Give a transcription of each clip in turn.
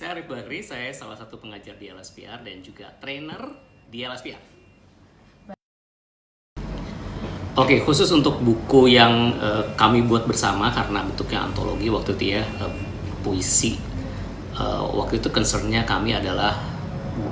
Saya Arif Bakri, saya salah satu pengajar di LSPR dan juga trainer di LSPR. Oke, khusus untuk buku yang kami buat bersama karena bentuknya antologi waktu itu ya, puisi. Waktu itu concernnya kami adalah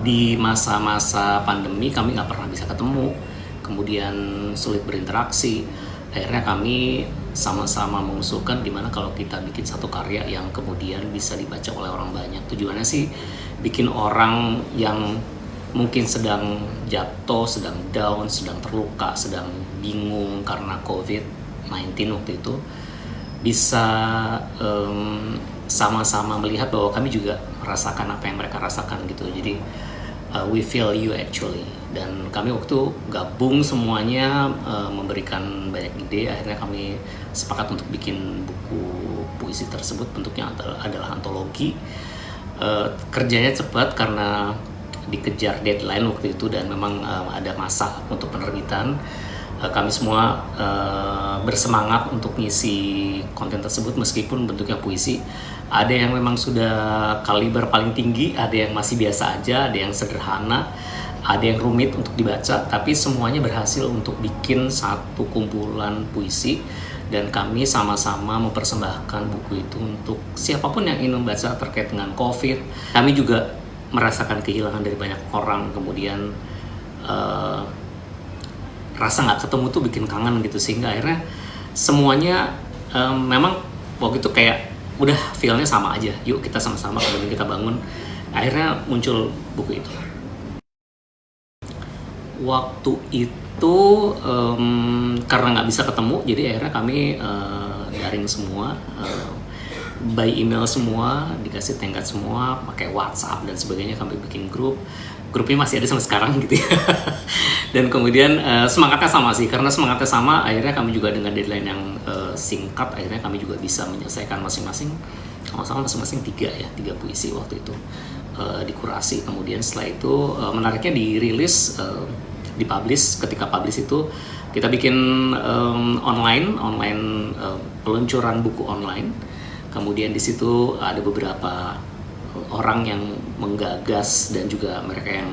di masa-masa pandemi kami nggak pernah bisa ketemu, kemudian sulit berinteraksi. Akhirnya kami sama-sama mengusulkan gimana kalau kita bikin satu karya yang kemudian bisa dibaca oleh orang banyak. Tujuannya sih bikin orang yang mungkin sedang jatuh, sedang down, sedang terluka, sedang bingung karena COVID-19 waktu itu bisa sama-sama melihat bahwa kami juga merasakan apa yang mereka rasakan gitu. Jadi we feel you actually. Dan kami waktu gabung semuanya memberikan banyak ide. Akhirnya kami sepakat untuk bikin buku puisi tersebut. Bentuknya adalah antologi. Kerjanya cepat karena dikejar deadline waktu itu dan memang ada masa untuk penerbitan. Kami semua bersemangat untuk ngisi konten tersebut meskipun bentuknya puisi. Ada yang memang sudah kaliber paling tinggi, ada yang masih biasa aja, ada yang sederhana, ada yang rumit untuk dibaca, tapi semuanya berhasil untuk bikin satu kumpulan puisi dan kami sama-sama mempersembahkan buku itu untuk siapapun yang ingin membaca terkait dengan COVID. Kami juga merasakan kehilangan dari banyak orang, kemudian rasa nggak ketemu tuh bikin kangen gitu, sehingga akhirnya semuanya memang waktu itu kayak udah feel-nya sama aja, yuk kita sama-sama kemudian kita bangun, akhirnya muncul buku itu. Waktu itu karena nggak bisa ketemu, jadi akhirnya kami daring semua, by email semua, dikasih tenggat semua, pakai WhatsApp dan sebagainya, kami bikin grupnya masih ada sampai sekarang gitu ya. Dan kemudian semangatnya sama sih, karena semangatnya sama, akhirnya kami juga dengan deadline yang singkat, akhirnya kami juga bisa menyelesaikan masing-masing, sama-sama masing-masing 3 puisi waktu itu dikurasi. Kemudian setelah itu menariknya dirilis, dipublish. Ketika publish itu kita bikin online peluncuran buku online. Kemudian di situ ada beberapa orang yang menggagas dan juga mereka yang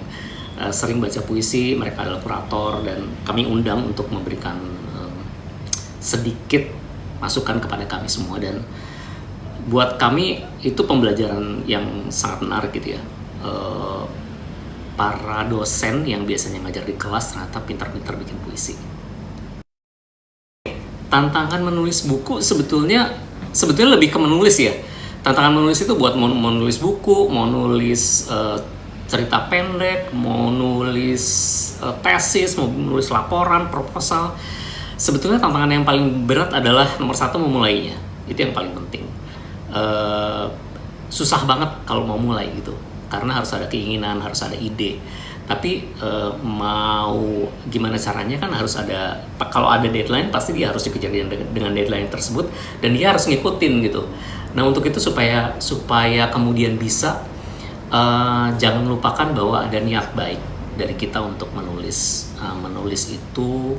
sering baca puisi, mereka adalah kurator dan kami undang untuk memberikan sedikit masukan kepada kami semua. Dan buat kami itu pembelajaran yang sangat menarik gitu ya. Para dosen yang biasanya ngajar di kelas ternyata pintar-pintar bikin puisi. Tantangan menulis buku sebetulnya lebih ke menulis ya. Tantangan menulis itu buat mau nulis buku, mau nulis cerita pendek, mau nulis tesis, mau nulis laporan, proposal. Sebetulnya tantangan yang paling berat adalah nomor 1 memulainya. Itu yang paling penting. Susah banget kalau mau mulai gitu, karena harus ada keinginan, harus ada ide. Tapi mau gimana caranya kan harus ada, kalau ada deadline pasti dia harus dikejar dengan deadline tersebut dan dia harus ngikutin gitu. Nah untuk itu supaya kemudian bisa jangan lupakan bahwa ada niat baik dari kita untuk menulis. Menulis itu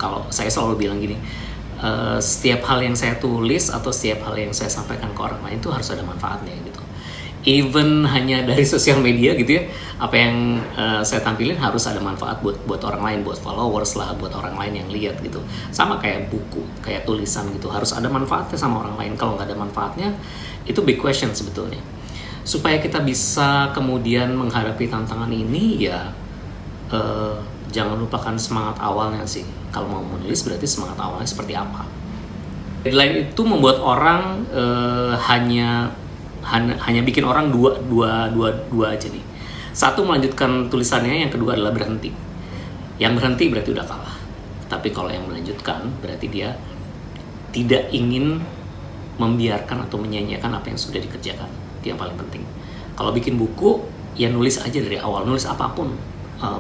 kalau saya selalu bilang gini, setiap hal yang saya tulis atau setiap hal yang saya sampaikan ke orang lain itu harus ada manfaatnya gitu. Even hanya dari sosial media gitu ya, apa yang saya tampilin harus ada manfaat buat orang lain, buat followers lah, buat orang lain yang lihat gitu. Sama kayak buku, kayak tulisan gitu, harus ada manfaatnya sama orang lain. Kalau nggak ada manfaatnya, itu big question sebetulnya. Supaya kita bisa kemudian menghadapi tantangan ini ya jangan lupakan semangat awalnya sih. Kalau mau menulis berarti semangat awalnya seperti apa. Deadline itu membuat orang hanya bikin orang dua aja nih. Satu melanjutkan tulisannya, yang kedua adalah berhenti. Yang berhenti berarti udah kalah. Tapi kalau yang melanjutkan berarti dia tidak ingin membiarkan atau menyanyiakan apa yang sudah dikerjakan. Itu yang paling penting. Kalau bikin buku, ya nulis aja dari awal, nulis apapun,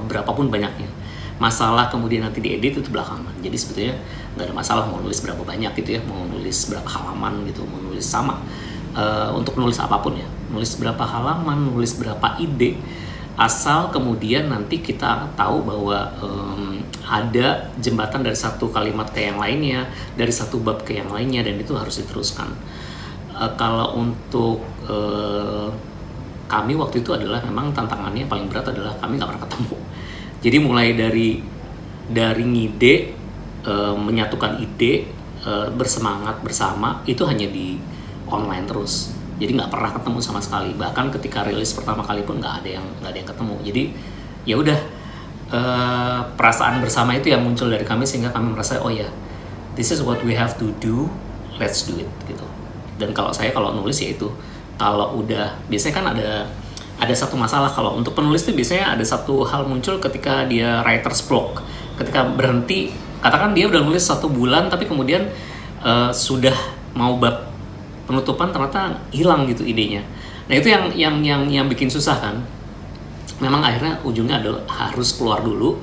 berapapun banyaknya. Masalah kemudian nanti diedit itu belakangan. Jadi sebetulnya nggak ada masalah mau nulis berapa banyak gitu ya, mau nulis berapa halaman gitu, mau nulis sama. Untuk nulis apapun ya, nulis berapa halaman, nulis berapa ide, asal kemudian nanti kita tahu bahwa ada jembatan dari satu kalimat ke yang lainnya, dari satu bab ke yang lainnya, dan itu harus diteruskan. Kalau untuk kami waktu itu adalah memang tantangannya yang paling berat adalah kami nggak pernah ketemu. Jadi mulai dari ngide, menyatukan ide, bersemangat bersama itu hanya di online terus. Jadi nggak pernah ketemu sama sekali. Bahkan ketika rilis pertama kali pun nggak ada yang ketemu. Jadi ya udah, perasaan bersama itu yang muncul dari kami sehingga kami merasa oh ya, this is what we have to do, let's do it gitu. Dan kalau nulis ya itu, kalau udah biasanya kan ada satu masalah kalau untuk penulis itu biasanya ada satu hal muncul ketika dia writer's block, ketika berhenti, katakan dia udah nulis 1 bulan tapi kemudian sudah mau bab penutupan ternyata hilang gitu idenya. Nah itu yang bikin susah kan. Memang akhirnya ujungnya adalah harus keluar dulu,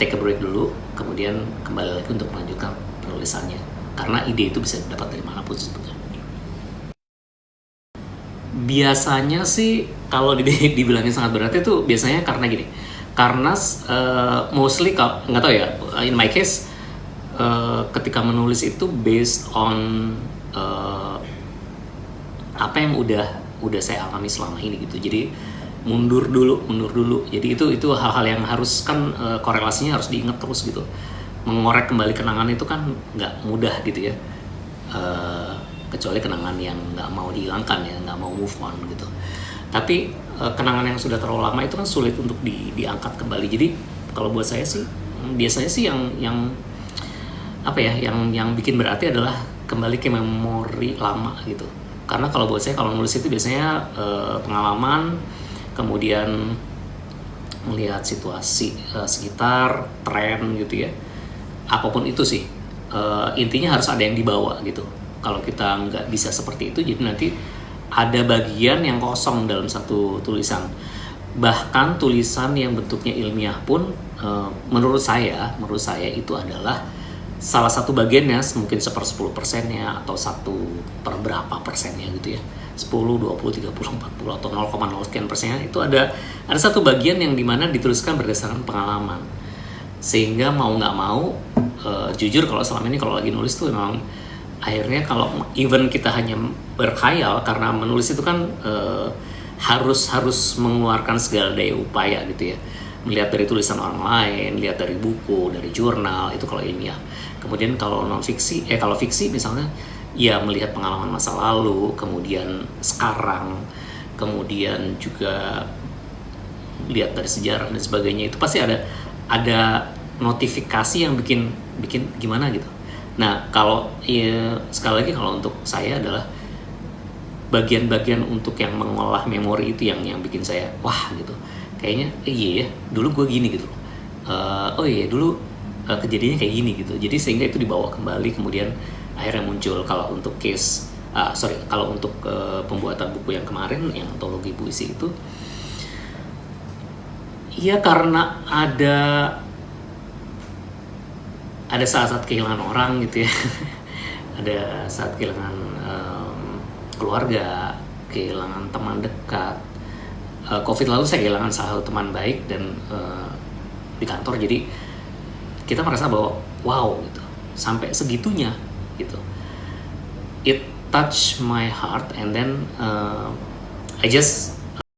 take a break dulu, kemudian kembali lagi untuk melanjutkan penulisannya. Karena ide itu bisa dapat dari manapun sebetulnya. Biasanya sih kalau dibilangin sangat berat itu biasanya karena gini, karena mostly nggak tahu ya, in my case ketika menulis itu based on apa yang udah saya alami selama ini gitu. Jadi mundur dulu. Jadi itu hal-hal yang harus kan korelasinya harus diingat terus gitu. Mengorek kembali kenangan itu kan nggak mudah gitu ya. Kecuali kenangan yang nggak mau dihilangkan ya, nggak mau move on gitu. Tapi kenangan yang sudah terlalu lama itu kan sulit untuk diangkat kembali. Jadi kalau buat saya sih biasanya sih yang apa ya, yang bikin berarti adalah kembali ke memori lama gitu. Karena kalau buat saya kalau nulis itu biasanya pengalaman, kemudian melihat situasi sekitar, tren gitu ya. Apapun itu sih, intinya harus ada yang dibawa gitu. Kalau kita nggak bisa seperti itu, jadi nanti ada bagian yang kosong dalam satu tulisan. Bahkan tulisan yang bentuknya ilmiah pun, menurut saya itu adalah salah satu bagiannya mungkin 1/10%-nya atau 1/berapa% gitu ya, 10, 20, 30, 40 atau 0,0 sekian persennya itu ada satu bagian yang dimana dituliskan berdasarkan pengalaman. Sehingga mau nggak mau, jujur kalau selama ini kalau lagi nulis tuh memang akhirnya kalau even kita hanya berkhayal, karena menulis itu kan harus mengeluarkan segala daya upaya gitu ya, melihat dari tulisan orang lain, lihat dari buku, dari jurnal, itu kalau ilmiah. Kemudian kalau kalau fiksi misalnya ya melihat pengalaman masa lalu, kemudian sekarang, kemudian juga lihat dari sejarah dan sebagainya, itu pasti ada notifikasi yang bikin gimana gitu. Nah kalau ya, sekali lagi kalau untuk saya adalah bagian-bagian untuk yang mengolah memori itu yang bikin saya wah gitu, kayaknya iya ya dulu gue gini gitu, oh iya dulu kejadiannya kayak gini gitu. Jadi sehingga itu dibawa kembali, kemudian akhirnya muncul. Kalau untuk kalau untuk pembuatan buku yang kemarin yang antologi puisi itu, iya karena ada saat-saat kehilangan orang gitu ya. Ada saat kehilangan keluarga, kehilangan teman dekat. Covid lalu saya kehilangan salah satu teman baik dan di kantor, jadi kita merasa bahwa wow gitu, sampai segitunya gitu. It touch my heart and then I just